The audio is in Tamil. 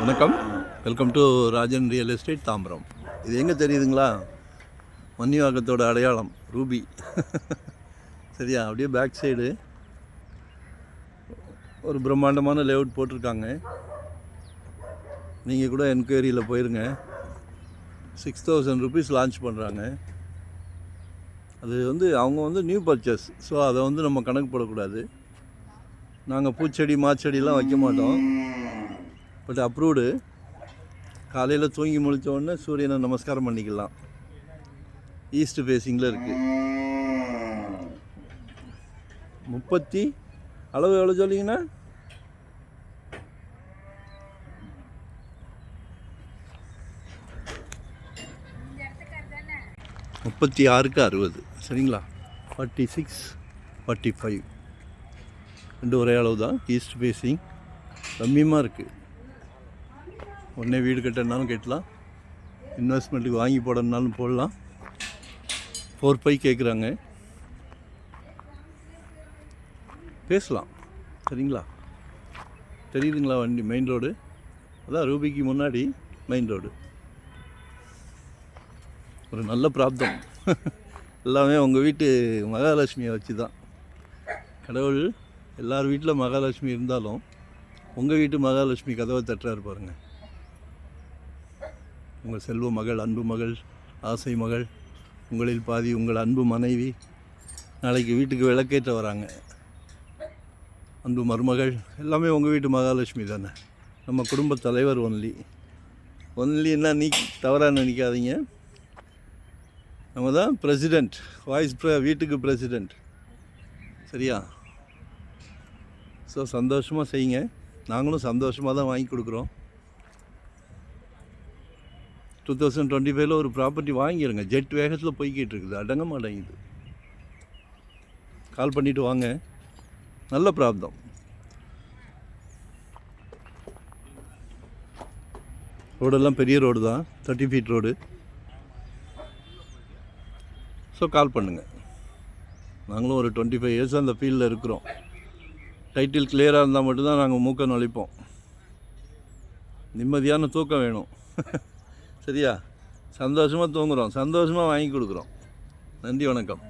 வணக்கம். Welcome to Rajan real estate Tambaram. இது எங்கே தெரியுதுங்களா? மன்னிவாக்கத்தோட அடையாளம் ரூபி. சரியா? அப்படியே பேக் சைடு ஒரு பிரம்மாண்டமான லேஅவுட் போட்டிருக்காங்க. நீங்கள் கூட என்கொயரியில் போயிருங்க. 6,000 rupees லான்ச் பண்ணுறாங்க. அது அவங்க நியூ பர்ச்சேஸ். ஸோ அதை நம்ம கணக்கு போடக்கூடாது. நாங்கள் பூச்செடி மாச்செடிலாம் வைக்க மாட்டோம். But approved. காலையில் தூங்கி முழித்த உடனே சூரியனை நமஸ்காரம் பண்ணிக்கலாம். ஈஸ்ட் ஃபேஸிங்கில் இருக்குது. 30 அளவு எவ்வளோ சொல்லிங்கன்னா 36க்கு 60. சரிங்களா? 46, 45 ரெண்டு ஒரே அளவு தான். ஈஸ்ட் ஃபேஸிங் ரம்மியமாக இருக்குது. உடனே வீடு கட்டினாலும் கட்டலாம், இன்வெஸ்ட்மெண்ட்டுக்கு வாங்கி போடணுன்னாலும் போடலாம். 4.5 கேட்குறாங்க. பேசலாம். சரிங்களா? தெரியுதுங்களா வண்டி? மெயின் ரோடு அதான் ரூபிக்கு முன்னாடி மெயின் ரோடு. ஒரு நல்ல பிராப்தம். எல்லாமே உங்கள் வீட்டு மகாலட்சுமியை வச்சு தான். கடவுள் எல்லார் வீட்டில் மகாலட்சுமி இருந்தாலும் உங்கள் வீட்டு மகாலட்சுமி கதவை தட்டுறாரு பாருங்கள். உங்கள் செல்வ மகள், அன்பு மகள், ஆசை மகள், உங்களில் பாதி உங்கள் அன்பு மனைவி நாளைக்கு வீட்டுக்கு விளக்கேற்ற வராங்க. அன்பு மருமகள் எல்லாமே உங்கள் வீட்டு மகாலட்சுமி தானே. நம்ம குடும்ப தலைவர் ஒன்லின்னா நீ தவறாக நினைக்காதீங்க. நம்ம தான் பிரசிடெண்ட், வீட்டுக்கு பிரசிடெண்ட். சரியா? ஸோ சந்தோஷமாக செய்யுங்க. நாங்களும் சந்தோஷமாக தான் வாங்கி கொடுக்குறோம். 2025 ஒரு ப்ராப்பர்ட்டி வாங்கிடுங்க. ஜெட் வேகத்தில் போய்கிட்டு இருக்குது, அடங்க மாட்டேங்குது. கால் பண்ணிவிட்டு வாங்க. நல்ல பிராப்தம். ரோடெல்லாம் பெரிய ரோடு தான், 30 feet ரோடு. ஸோ கால் பண்ணுங்கள். நாங்களும் ஒரு 25 years அந்த ஃபீல்டில் இருக்கிறோம். டைட்டில் கிளியராக இருந்தால் மட்டும்தான் நாங்கள் மூக்க நுழைப்போம். நிம்மதியான தூக்கம் வேணும். சரியா? சந்தோஷமாக தூங்குகிறோம், சந்தோஷமாக வாங்கி கொடுக்குறோம். நன்றி, வணக்கம்.